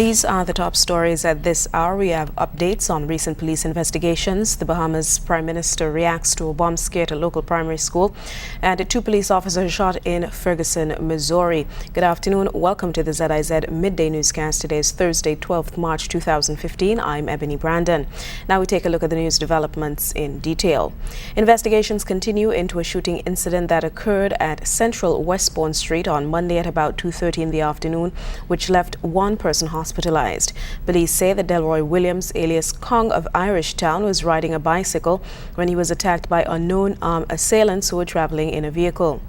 These are the top stories at this hour. We have updates on recent police investigations. The Bahamas Prime Minister reacts to a bomb scare at a local primary school, and 2 police officers shot in Ferguson, Missouri. Good afternoon. Welcome to the ZIZ Midday Newscast. Today is Thursday, 12th March 2015. I'm Ebony Brandon. Now we take a look at the news developments in detail. Investigations continue into a shooting incident that occurred at Central Westbourne Street on Monday at about 2:30 in the afternoon, which left one person hospitalized. Police say that Delroy Williams, alias Kong of Irish Town, was riding a bicycle when he was attacked by unknown armed assailants who were traveling in a vehicle.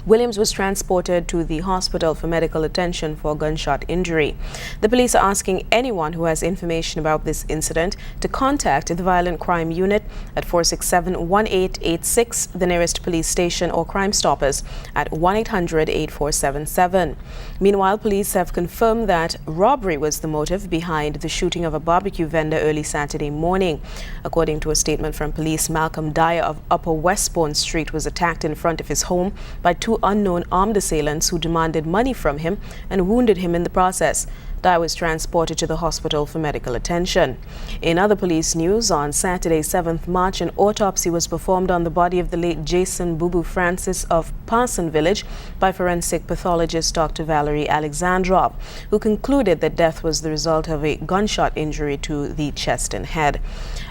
Williams was transported to the hospital for medical attention for gunshot injury. The police are asking anyone who has information about this incident to contact the Violent Crime Unit at 467-1886, the nearest police station, or Crime Stoppers at 1-800-8477. Meanwhile, police have confirmed that robbery was the motive behind the shooting of a barbecue vendor early Saturday morning. According to a statement from police, Malcolm Dyer of Upper Westbourne Street was attacked in front of his home by 2 unknown armed assailants who demanded money from him and wounded him in the process. Dyer was transported to the hospital for medical attention. In other police news, on Saturday, 7th March, an autopsy was performed on the body of the late Jason Bubu Francis of Parson Village by forensic pathologist Dr. Valerie Alexandrov, who concluded that death was the result of a gunshot injury to the chest and head.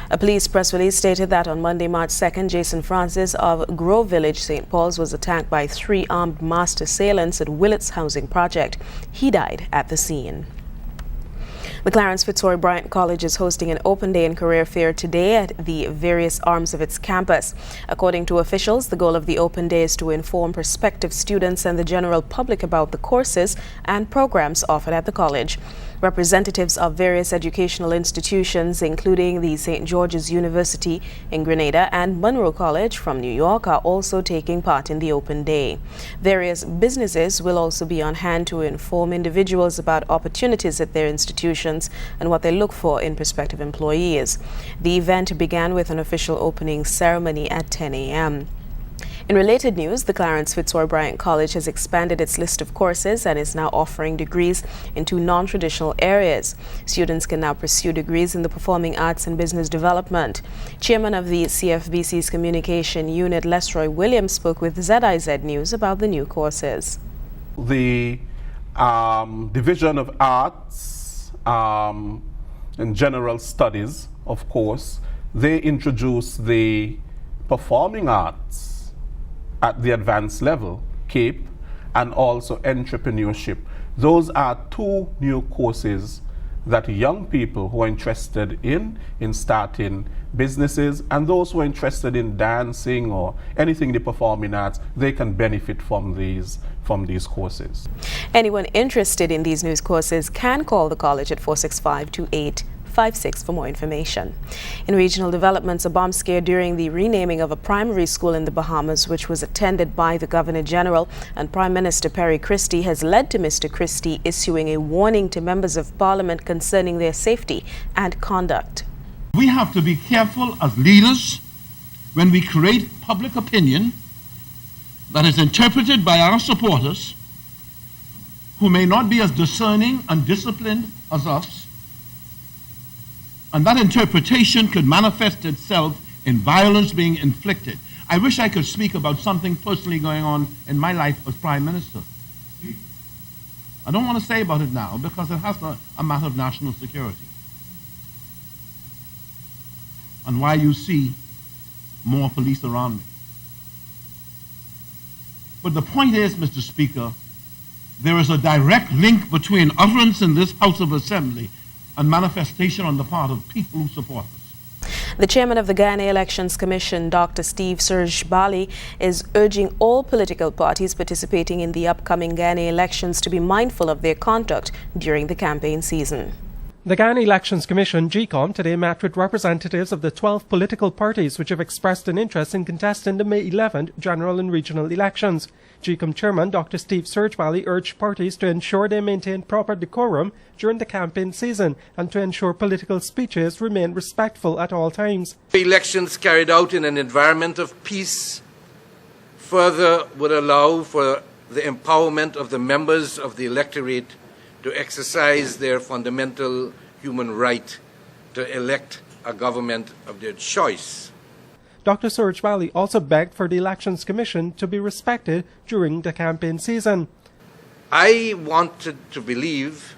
A police press release stated that on Monday, March 2nd, Jason Francis of Grove Village, St. Paul's, was attacked by 3 armed masked assailants at Willits Housing Project. He died at the scene. The Clarence Fitzroy Bryant College is hosting an open day and career fair today at the various arms of its campus. According to officials, the goal of the open day is to inform prospective students and the general public about the courses and programs offered at the college. Representatives of various educational institutions, including the St. George's University in Grenada and Monroe College from New York, are also taking part in the open day. Various businesses will also be on hand to inform individuals about opportunities at their institutions and what they look for in prospective employees. The event began with an official opening ceremony at 10 a.m. In related news, the Clarence Fitzroy Bryant College has expanded its list of courses and is now offering degrees in 2 non-traditional areas. Students can now pursue degrees in the performing arts and business development. Chairman of the CFBC's communication unit, Lesroy Williams, spoke with ZIZ News about the new courses. The Division of Arts and General Studies, of course, they introduce the performing arts at the advanced level, CAPE, and also entrepreneurship. Those are 2 new courses that young people who are interested in starting businesses and those who are interested in dancing or anything in the performing arts, they can benefit from these courses. Anyone interested in these news courses can call the college at 465-2856 for more information. In regional developments, a bomb scare during the renaming of a primary school in the Bahamas, which was attended by the Governor General and Prime Minister Perry Christie, has led to Mr. Christie issuing a warning to members of Parliament concerning their safety and conduct. We have to be careful as leaders when we create public opinion that is interpreted by our supporters, who may not be as discerning and disciplined as us, and that interpretation could manifest itself in violence being inflicted. I wish I could speak about something personally going on in my life as Prime Minister. I don't want to say about it now because it has a matter of national security. And why you see more police around me. But the point is, Mr. Speaker, there is a direct link between utterance in this House of Assembly and manifestation on the part of people who support us. The chairman of the Guyana Elections Commission, Dr. Steve Serge Bali, is urging all political parties participating in the upcoming Guyana elections to be mindful of their conduct during the campaign season. The Guyana Elections Commission, GECOM, today met with representatives of the 12 political parties which have expressed an interest in contesting the May 11th general and regional elections. GECOM Chairman Dr. Steve Serge Bali urged parties to ensure they maintain proper decorum during the campaign season and to ensure political speeches remain respectful at all times. Elections carried out in an environment of peace further would allow for the empowerment of the members of the electorate to exercise their fundamental human right to elect a government of their choice. Dr. Surge Valley also begged for the Elections Commission to be respected during the campaign season. I wanted to believe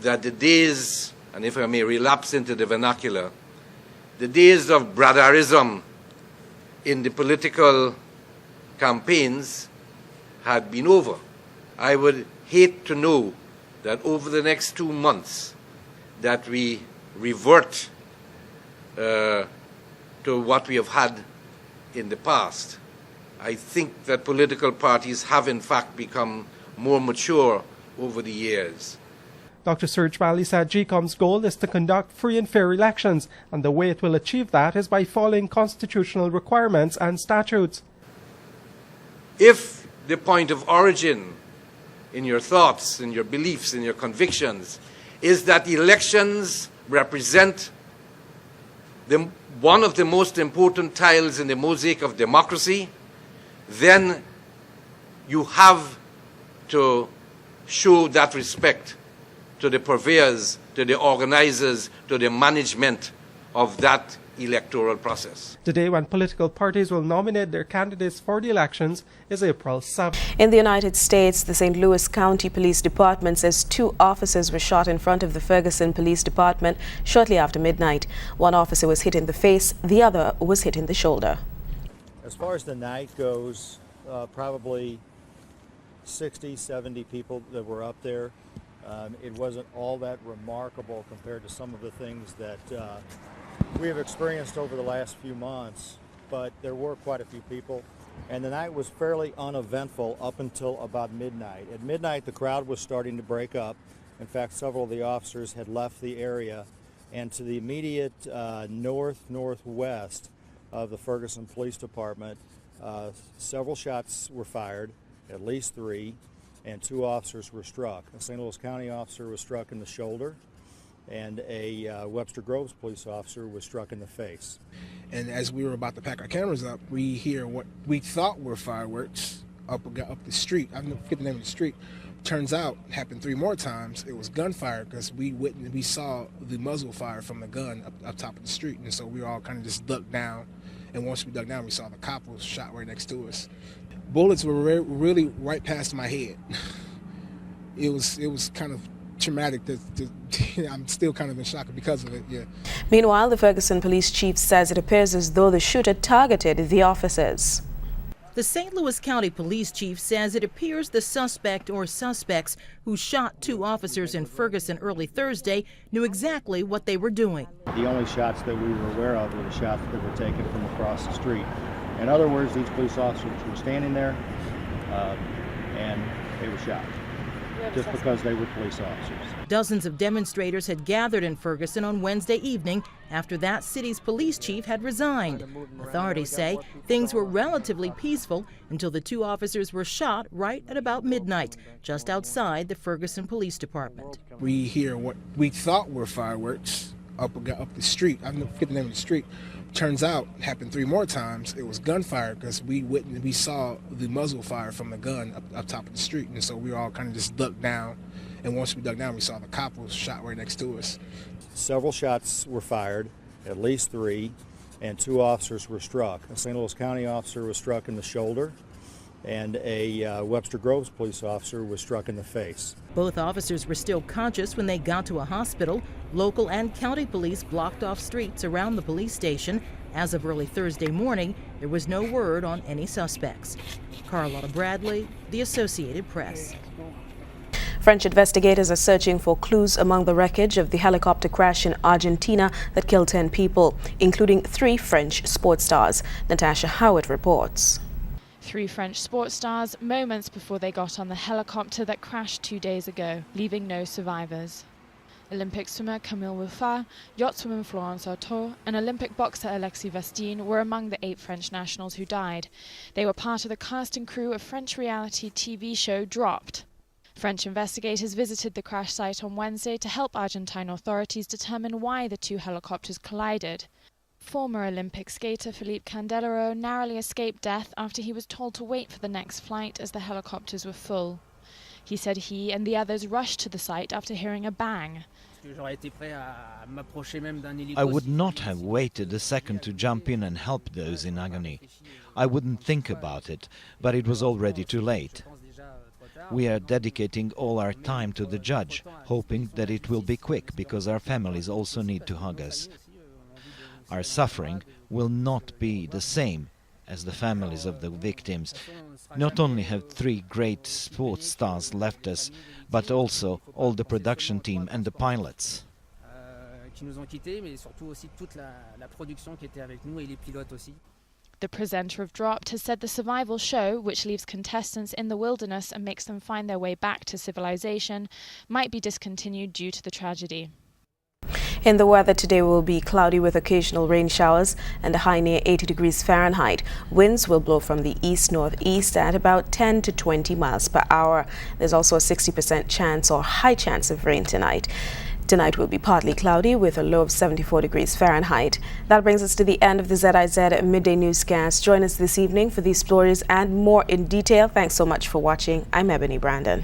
that the days, and if I may relapse into the vernacular, the days of brotherism in the political campaigns had been over. I would hate to know that over the next 2 months that we revert to what we have had in the past. I think that political parties have in fact become more mature over the years. Dr. Surge Valley said GCOM's goal is to conduct free and fair elections, and the way it will achieve that is by following constitutional requirements and statutes. If the point of origin in your thoughts, in your beliefs, in your convictions, is that elections represent one of the most important tiles in the mosaic of democracy, then you have to show that respect to the purveyors, to the organizers, to the management of that electoral process. The day when political parties will nominate their candidates for the elections is April 7th. In the United States, the St. Louis County Police Department says 2 officers were shot in front of the Ferguson Police Department shortly after midnight. One officer was hit in the face, the other was hit in the shoulder. As far as the night goes, probably 60, 70 people that were up there. It wasn't all that remarkable compared to some of the things that we have experienced over the last few months, but there were quite a few people, and the night was fairly uneventful up until about midnight. At midnight, the crowd was starting to break up. In fact, several of the officers had left the area, and to the immediate northwest of the Ferguson Police Department, several shots were fired, at least 3, and 2 officers were struck. A St. Louis County officer was struck in the shoulder, and a Webster Groves police officer was struck in the face. And as we were about to pack our cameras up, we hear what we thought were fireworks up the street. I forget the name of the street. Turns out, it happened 3 more times. It was gunfire because we saw the muzzle fire from the gun up top of the street, and so we all kind of just ducked down. And once we ducked down, we saw the cop was shot right next to us. Bullets were really right past my head. It was kind of traumatic. I'm still kind of in shock because of it. Yeah. Meanwhile, the Ferguson police chief says it appears as though the shooter targeted the officers. The St. Louis County Police Chief says it appears the suspect or suspects who shot 2 officers in Ferguson early Thursday knew exactly what they were doing. The only shots that we were aware of were the shots that were taken from across the street. In other words, these police officers were standing there and they were shot just because they were police officers. Dozens of demonstrators had gathered in Ferguson on Wednesday evening after that city's police chief had resigned. Authorities say things were relatively peaceful until the 2 officers were shot right at about midnight, just outside the Ferguson Police Department. We hear what we thought were fireworks up the street. I forget the name of the street. Turns out, it happened 3 more times. It was gunfire because we saw the muzzle fire from the gun up top of the street, and so we all kind of just ducked down. And once we ducked down, we saw the cop was shot right next to us. Several shots were fired, at least 3, and 2 officers were struck. A St. Louis County officer was struck in the shoulder, and a Webster Groves police officer was struck in the face. Both officers were still conscious when they got to a hospital. Local and county police blocked off streets around the police station. As of early Thursday morning, there was no word on any suspects. Carlotta Bradley, The Associated Press. French investigators are searching for clues among the wreckage of the helicopter crash in Argentina that killed 10 people, including 3 French sports stars. Natasha Howard reports. 3 French sports stars moments before they got on the helicopter that crashed 2 days ago, leaving no survivors. Olympic swimmer Camille Wiffa, yachtswoman Florence Artaud, and Olympic boxer Alexis Vastine were among the 8 French nationals who died. They were part of the cast and crew of French reality TV show Dropped. French investigators visited the crash site on Wednesday to help Argentine authorities determine why the 2 helicopters collided. Former Olympic skater Philippe Candelaro narrowly escaped death after he was told to wait for the next flight as the helicopters were full. He said he and the others rushed to the site after hearing a bang. I would not have waited a second to jump in and help those in agony. I wouldn't think about it, but it was already too late. We are dedicating all our time to the judge, hoping that it will be quick, because our families also need to hug us. Our suffering will not be the same as the families of the victims. Not only have 3 great sports stars left us, but also all the production team and the pilots. The presenter of Dropped has said the survival show, which leaves contestants in the wilderness and makes them find their way back to civilization, might be discontinued due to the tragedy. In the weather today will be cloudy with occasional rain showers and a high near 80 degrees Fahrenheit. Winds will blow from the east-northeast at about 10 to 20 miles per hour. There's also a 60% chance or high chance of rain tonight. Tonight will be partly cloudy with a low of 74 degrees Fahrenheit. That brings us to the end of the ZIZ Midday Newscast. Join us this evening for these stories and more in detail. Thanks so much for watching. I'm Ebony Brandon.